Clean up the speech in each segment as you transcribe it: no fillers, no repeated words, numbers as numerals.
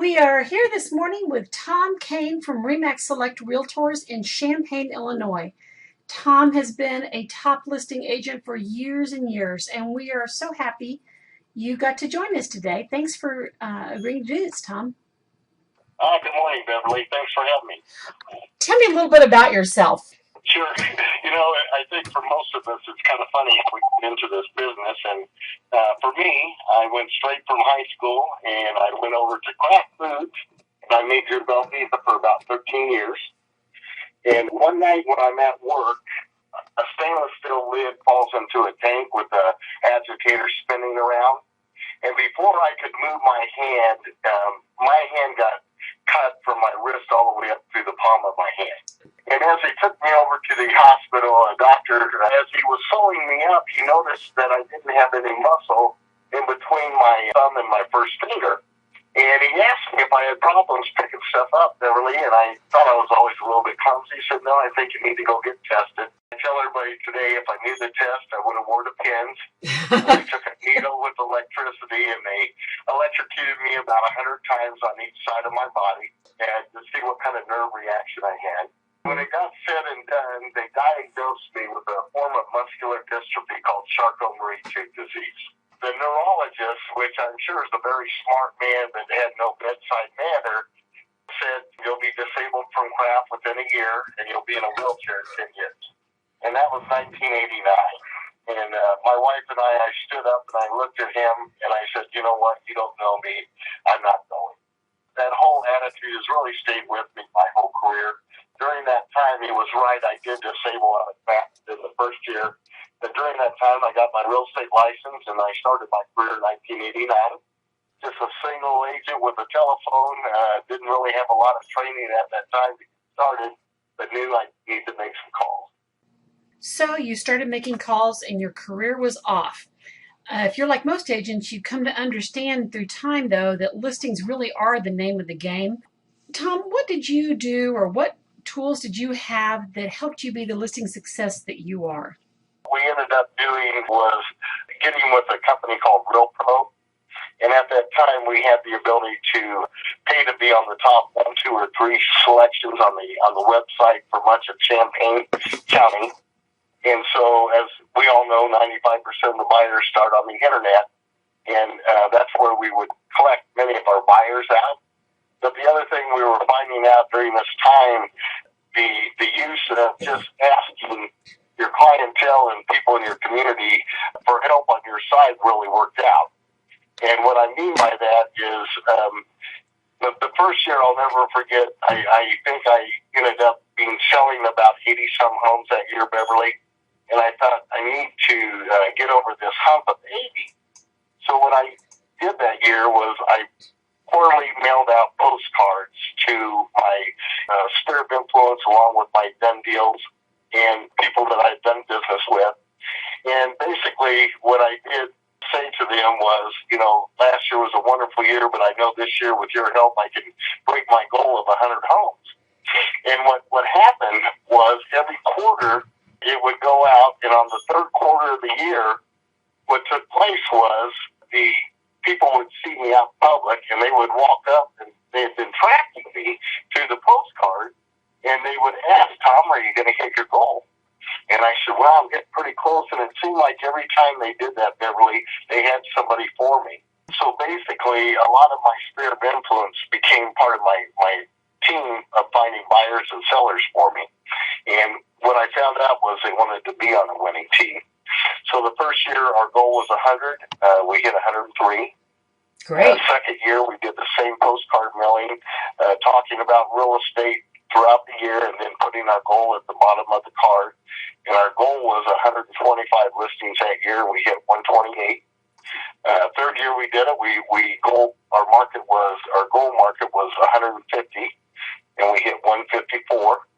We are here this morning with Tom Cain from Remax Select Realtors in Champaign, Illinois. Tom has been a top listing agent for years and years, and we are so happy you got to join us today. Thanks for agreeing to do this, Tom. Good morning, Beverly. Thanks for having me. Tell me a little bit about yourself. Sure. I think for most of us, it's kind of funny if we get into this business. And for me, I went straight from high school, and I went over to craft foods, and I majored about visa for about 13 years. And one night when I'm at work, a stainless steel lid falls into a tank with the agitator spinning around. And before I could move my hand got cut from my wrist all the way up through the palm of my hand. And as they took me over to the hospital, a doctor, as he was sewing me up, he noticed that I didn't have any muscle in between my thumb and my first finger. And he asked me if I had problems picking stuff up, Beverly, and I thought I was always a little bit clumsy. He said, no, I think you need to go get tested. I tell everybody today, if I knew the test, I would have worn the pins. They took a needle with electricity, and they electrocuted me about 100 times on each side of my body and to see what kind of nerve reaction I had. When it got said and done, they diagnosed me with a form of muscular dystrophy called Charcot-Marie-Tooth disease. The neurologist, which I'm sure is a very smart man that had no bedside manner, said you'll be disabled from craft within a year and you'll be in a wheelchair in 10 years. And that was 1989. And my wife and I stood up and I looked at him and I said, you know what, you don't know me, I'm not going. That whole attitude has really stayed with me my whole career. During that time, he was right, I did disable out of craft in the first year. And during that time, I got my real estate license, and I started my career in 1989. Just a single agent with a telephone. Didn't really have a lot of training at that time to get started, but knew I needed to make some calls. So you started making calls, and your career was off. If you're like most agents, you come to understand through time, though, that listings really are the name of the game. Tom, what did you do, or what tools did you have that helped you be the listing success that you are? We ended up doing was getting with a company called RealPro, and at that time we had the ability to pay to be on the top 1, 2, or 3 selections on the website for much of Champaign County. And so, as we all know, 95% of the buyers start on the internet, and that's where we would collect many of our buyers out. But the other thing we were finding out during this time, the use of just asking your clientele and people in your community for help on your side really worked out. And what I mean by that is the first year I'll never forget, I think I ended up selling about 80-some homes that year, Beverly, and I thought I need to get over this hump of 80. So what I did that year was I quarterly mailed out postcards to my sphere of influence along with my done deals and people that I've done business with. And basically what I did say to them was, last year was a wonderful year, but I know this year with your help I can break my goal of 100 homes. And what happened was every quarter it would go out, and on the third quarter of the year, what took place was the people would see me out in public and they would walk up and they had been tracking me to the postcard. And they would ask, Tom, are you going to hit your goal? And I said, well, I'm getting pretty close. And it seemed like every time they did that, Beverly, they had somebody for me. So basically, a lot of my sphere of influence became part of my team of finding buyers and sellers for me. And what I found out was they wanted to be on a winning team. So the first year, our goal was 100. We hit 103. Great. Second year, we did the same postcard mailing, talking about real estate throughout the year, and then putting our goal at the bottom of the card. And our goal was 125 listings that year. We hit 128. Third year we did it. Our goal market was 150, and we hit 154.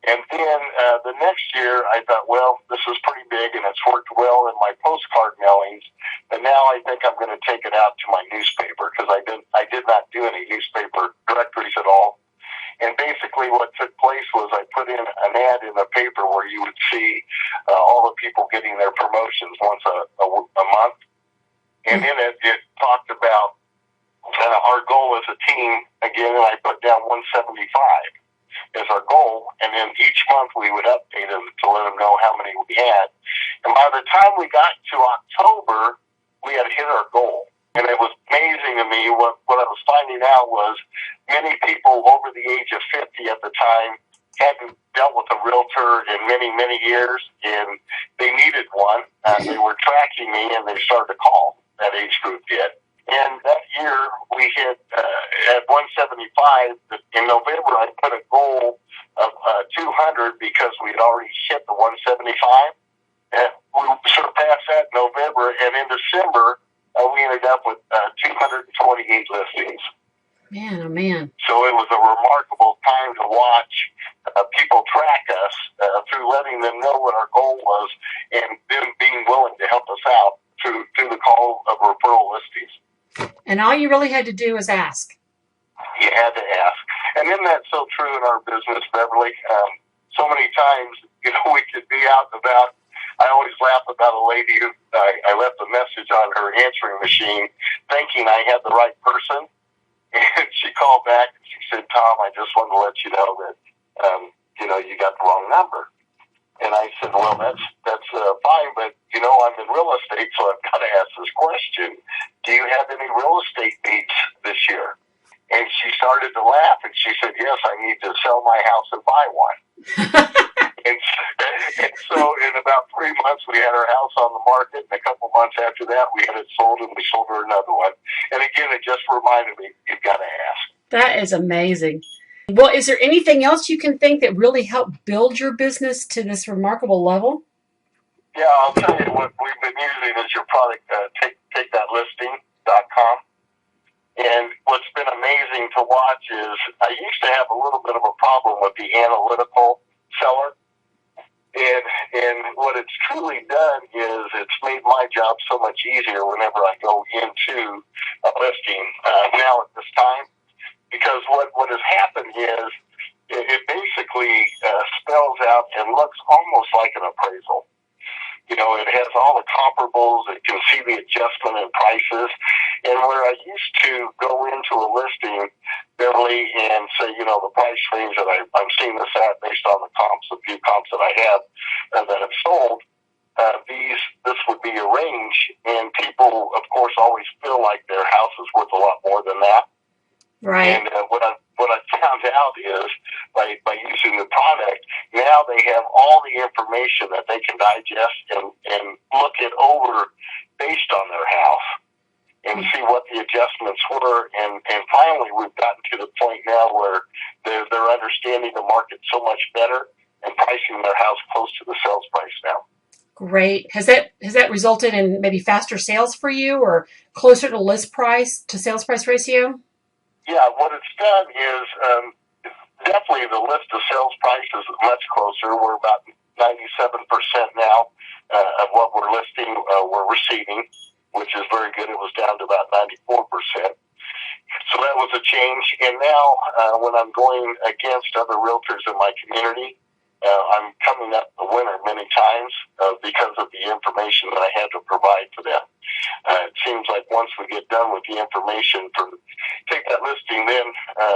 And then the next year, I thought, well, this is pretty big, and it's worked well in my postcard mailings. And now I think I'm going to take it out to my newspaper because I did not do any newspaper directories at all. And basically what took place was I put in an ad in the paper where you would see all the people getting their promotions once a month. And in it talked about Our goal as a team, again, I put down 175 as our goal, and then each month we would update them to let them know how many we had. And by the time we got to October, we had hit our goal. And it was amazing to me. What I was finding out was many people over the age of 50 at the time hadn't dealt with a realtor in many, many years, and they needed one. They were tracking me, and they started to call. That age group did. And that year, we hit at 175. In November, I put a goal of 200 because we had already hit the 175. And we surpassed that in November, and in December, we ended up with 228 listings. Man, oh man. So it was a remarkable time to watch people track us through letting them know what our goal was and them being willing to help us out through the call of referral listings. And all you really had to do was ask. You had to ask. And isn't that so true in our business, Beverly? So many times, we could be out and about. I always laugh about a lady who I left a message on her answering machine thinking I had the right person. And she called back and she said, Tom, I just wanted to let you know that, you got the wrong number. And I said, well, that's fine, but, I'm in real estate, so I've got to ask this question. Do you have any real estate needs this year? And she started to laugh, and she said, yes, I need to sell my house and buy one. and so in about 3 months, we had our house on the market, and a couple months after that, we had it sold, and we sold her another one. And again, it just reminded me, you've got to ask. That is amazing. Well, is there anything else you can think that really helped build your business to this remarkable level? Yeah, I'll tell you what we've been using is your product, takethatlisting.com. And what's been amazing to watch is I used to have a little bit of a problem with the analytical seller. And what it's truly done is it's made my job so much easier whenever I go into a listing now at this time. Because what has happened is it basically spells out and looks almost like an appraisal. It has all the comparables. It can see the adjustment in prices. And where I used to go into a listing, Beverly, and say, the price range that I'm seeing this at based on the few comps that I have that have sold, this would be a range. And people, of course, always feel like their house is worth a lot more than that. Right. And what I found out is by using the product, now they have all the information that they can digest and look it over based on their house and see what the adjustments were. And finally, we've gotten to the point now where they're understanding the market so much better and pricing their house close to the sales price now. Great. Has that resulted in maybe faster sales for you or closer to list price to sales price ratio? Yeah, what it's done is definitely the list to sales price is much closer. We're about 97% now of what we're listing, we're receiving, which is very good. It was down to about 94%. So that was a change. And now when I'm going against other realtors in my community, I'm coming up the winner many times because of the information that I had to provide for them. It seems like once we get done with the information for Take That Listing, then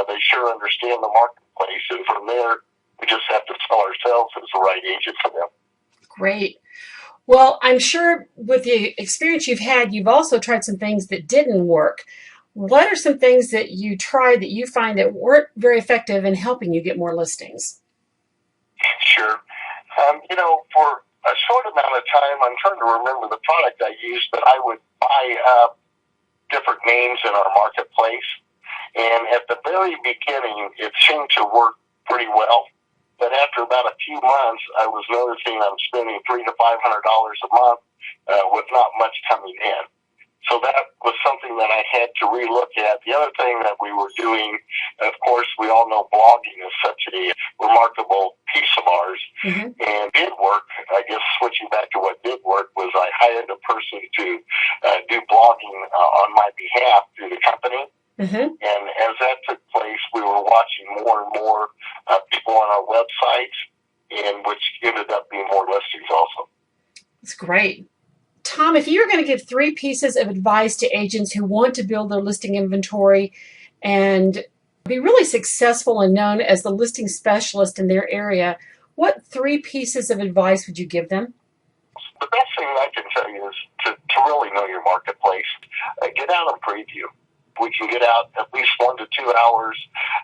they sure understand the marketplace. And from there, we just have to sell ourselves as the right agent for them. Great. Well, I'm sure with the experience you've had, you've also tried some things that didn't work. What are some things that you tried that you find that weren't very effective in helping you get more listings? Sure. For a short amount of time, I'm trying to remember the product I used, but I would buy up different names in our marketplace. And at the very beginning, it seemed to work pretty well. But after about a few months, I was noticing I'm spending $300 to $500 a month with not much coming in. So that was something that I had to relook at. The other thing that we were doing, of course, we all know blogging is such a remarkable piece of ours. Mm-hmm. And did work. I guess switching back to what did work was I hired a person to do blogging on my behalf through the company. Mm-hmm. And as that took place, we were watching more and more people on our websites, and which ended up being more listings also. That's great. Tom, if you were going to give 3 pieces of advice to agents who want to build their listing inventory and be really successful and known as the listing specialist in their area, what 3 pieces of advice would you give them? The best thing I can tell you is to really know your marketplace. Get out and preview. We can get out at least 1 to 2 hours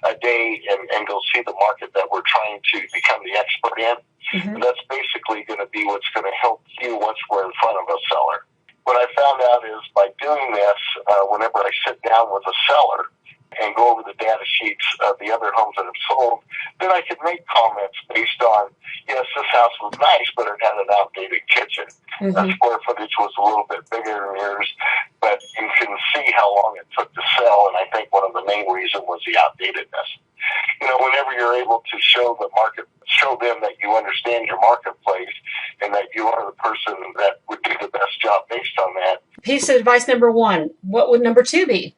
a day and go see the market that we're trying to become the expert in. Mm-hmm. And that's basically going to be what's going to help you once we're in front of a seller. What I found out is by doing this, whenever I sit down with a seller and go over the data sheets of the other homes that have sold, then I could make comments based on, yes, this house was nice, but it had an outdated kitchen. Mm-hmm. The square footage was a little bit bigger than yours, but you can see how long it took to sell, and I think one of the main reasons was the outdatedness. You know, whenever you're able to show the market, show them that you understand your marketplace and that you are the person that would do the best job based on that. Piece of advice number 1. What would number 2 be?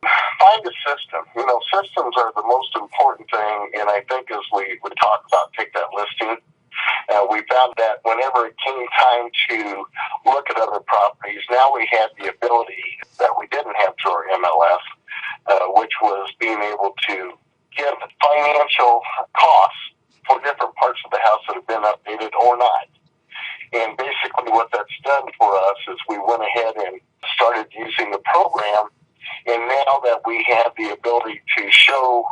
Find a system. You know, systems are the most important thing, and I think as we would talk about Take That Listing, we found that whenever it came time to look at other properties, now we had the ability that we didn't have through our MLS, which was being able to give financial costs for different parts of the house that have been updated or not. And basically what that's done for us is we went ahead and started using the program. And now that we have the ability to show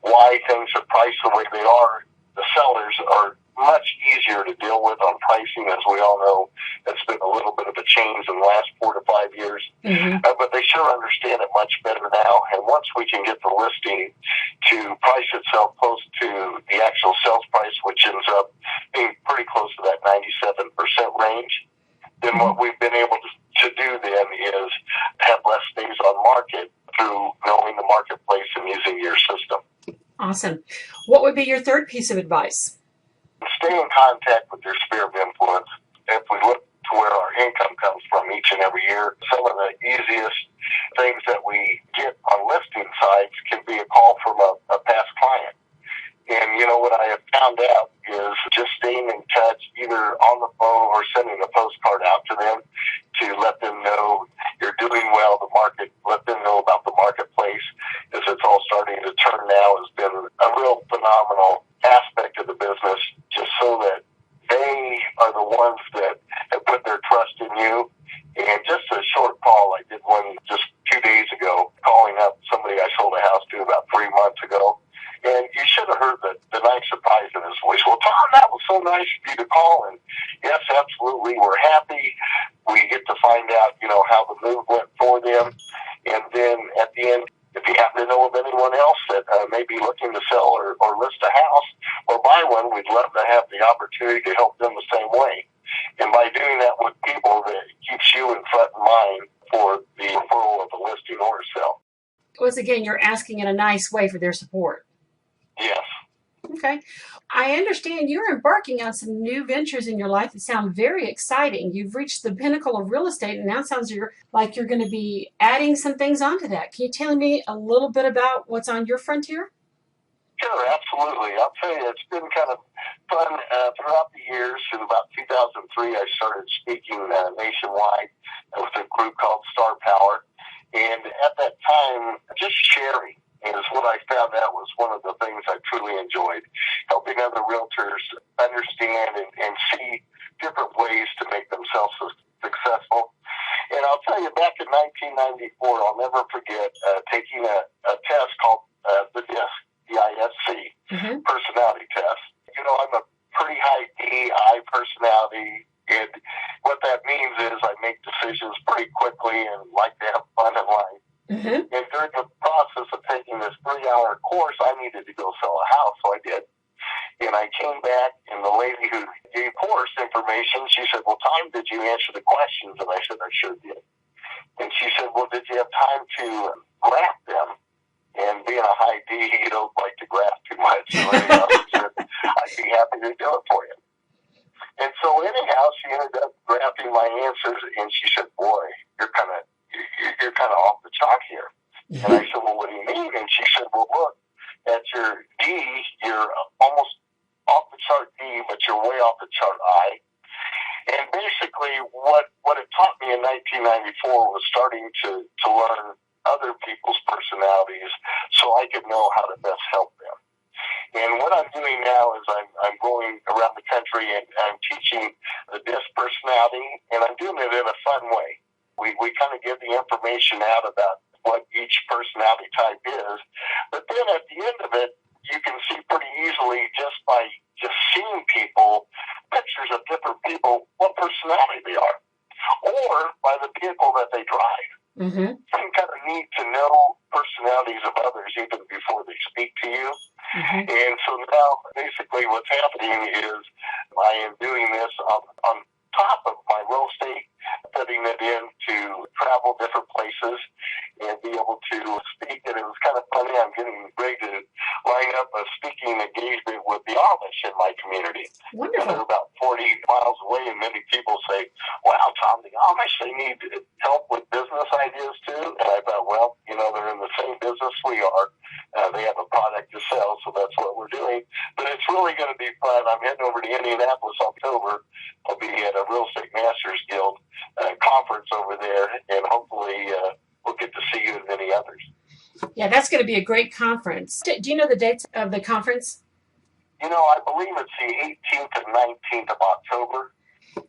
why things are priced the way they are, the sellers are much easier to deal with on pricing. As we all know, it's been a little bit of a change in the last 4 to 5 years. Mm-hmm. But they sure understand it much better now. And once we can get the listing to price itself close to the actual sales price, which ends up being pretty close to that 97% range, then what we've been able to do then is have less things on market through knowing the marketplace and using your system. Awesome. What would be your 3rd piece of advice? Stay in contact with your sphere of influence. If we look to where our income comes from each and every year, some of the easiest things that we get on listing sites can be a call from a past client. And, you know, what I have found out is just staying in touch, either on the phone or sending a postcard out to them to let them know you're doing well, the market, let them know about the marketplace, as it's all starting to turn now, has been a real phenomenal aspect of the business, just so that they are the ones that have put their trust in you. And just a short call, I did one just 2 days ago, calling up somebody I sold a house to about 3 months ago. And you should have heard the nice surprise in his voice. Well, Tom, that was so nice of you to call. And yes, absolutely, we're happy. We get to find out, you know, how the move went for them. And then at the end, if you happen to know of anyone else that may be looking to sell or list a house or buy one, we'd love to have the opportunity to help them the same way. And by doing that with people, that keeps you in front of mind for the referral of a listing or a sale. Once again, you're asking in a nice way for their support. Yes. Okay. I understand you're embarking on some new ventures in your life that sound very exciting. You've reached the pinnacle of real estate, and now it sounds like you're going to be adding some things onto that. Can you tell me a little bit about what's on your frontier? Sure, absolutely. I'll tell you, it's been kind of fun throughout the years. In about 2003, I started speaking nationwide with a group called Star Power. And at that time, just sharing is what I found out was one of the things I truly enjoyed, helping other realtors understand and see different ways to make themselves successful. And I'll tell you, back in 1994, I'll never forget taking a test called the DISC, D-I-S-C, mm-hmm. personality test. You know, I'm a pretty high D-I personality, and what that means is I make decisions pretty quickly and like to have fun in life. Mm-hmm. And during the process of taking this 3-hour course, I needed to go sell a house, so I did. And I came back, and the lady who gave course information, she said, well, Tom, did you answer the questions? And I said, I sure did. And she said, well, did you have time to graph them? And being a high D, you don't like to graph too much. So anyhow, she said, I'd be happy to do it for you. And so anyhow, she ended up graphing my answers, and she said, boy, you're kind of off the chalk here. And I said, well, what do you mean? And she said, well, look, at your D, you're almost off the chart D, but you're way off the chart I. And basically what it taught me in 1994 was starting to learn other people's personalities so I could know how to best help them. And what I'm doing now is I'm going around the country and I'm teaching the DISC personality, and I'm doing it in a fun way. We kind of give the information out about what each personality type is, but then at the end of it, you can see pretty easily just by just seeing people, pictures of different people, what personality they are, or by the vehicle that they drive. Mm-hmm. You kind of need to know personalities of others even before they speak to you. Mm-hmm. And so now, basically, what's happening is I am doing this on top of my real estate, putting it in to travel different places and be able to speak. And it was kind of funny. I'm getting ready to line up a speaking engagement with the Amish in my community. Wonderful. And they're about 40 miles away, and many people say, wow, Tom, the Amish, they need help with business ideas too. And I thought, well, they're in the same business we are. They have a product to sell, so that's what we're doing. But it's really going to be fun. I'm heading over to Indianapolis October. I'll be at a Real Estate Masters Guild conference over there, and hopefully we'll get to see you and many others. Yeah, that's going to be a great conference. Do you know the dates of the conference? I believe it's the 18th and 19th of October.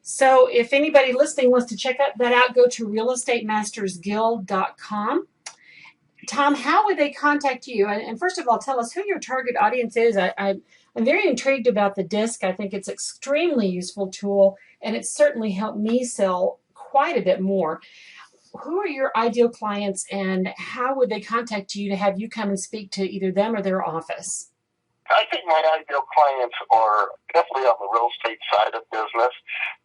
So if anybody listening wants to check that out, go to realestatemasters.guild.com. Tom, how would they contact you? And first of all, tell us who your target audience is. I'm very intrigued about the DISC. I think it's an extremely useful tool, and it's certainly helped me sell quite a bit more. Who are your ideal clients, and how would they contact you to have you come and speak to either them or their office? I think my ideal clients are definitely on the real estate side of business,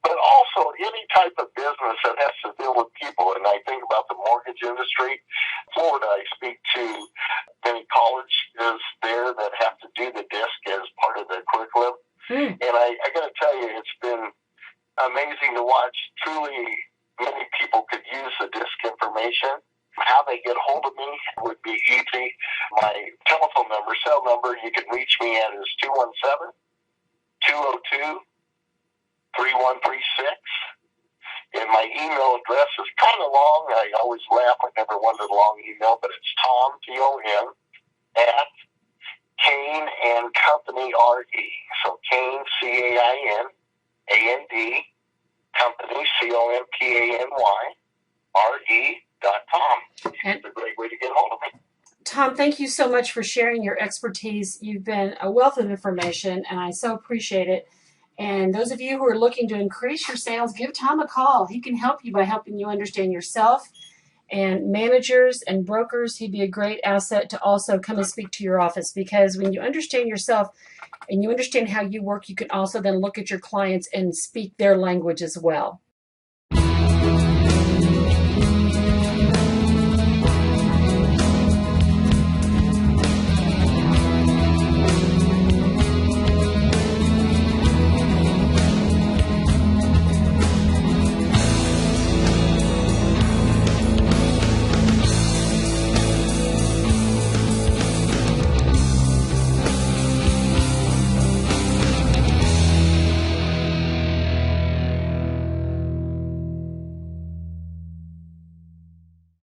but also any type of business that has to deal with people. And I think about the mortgage industry. Florida, I speak to many colleges there that have to do the DISC as part of their curriculum. And I got to tell you, it's been amazing to watch. Truly, many people could use the DISC information. How they get hold of me would be easy. My telephone number, cell number, you can reach me at is 217-202-3136. And my email address is kind of long. I always laugh. I never wanted a long email, but it's Tom, T-O-M, at Cain and Company R-E. So Cain, C-A-I-N, A-N-D, Company, C-O-M-P-A-N-Y, R-E.com. It's a great way to get hold of me. Tom, thank you so much for sharing your expertise. You've been a wealth of information, and I so appreciate it. And those of you who are looking to increase your sales, give Tom a call. He can help you by helping you understand yourself. And managers and brokers, he'd be a great asset to also come and speak to your office, because when you understand yourself and you understand how you work, you can also then look at your clients and speak their language as well.